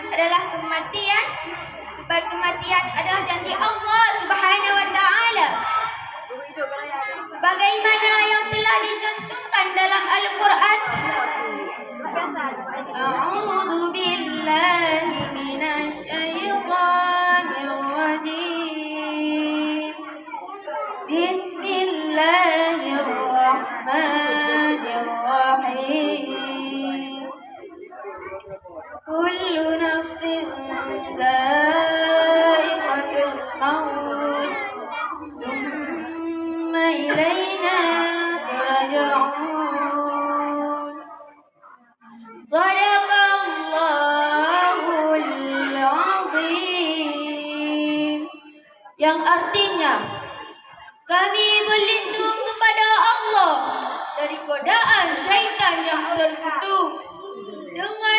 adalah kematian, sebab kematian adalah janji Allah Subhanahu wa taala. Sebagaimana yang telah dicantumkan dalam Al-Qur'an. A'udzu billahi minasy syaithanir rajim. Bismillahirrahmanirrahim. Kullu nafsin dha'iqatul maut. Tsumma ilaina turja'un. Shadaqallahul azim. Yang artinya, kami berlindung kepada Allah dari godaan syaitan yang terkutuk dengan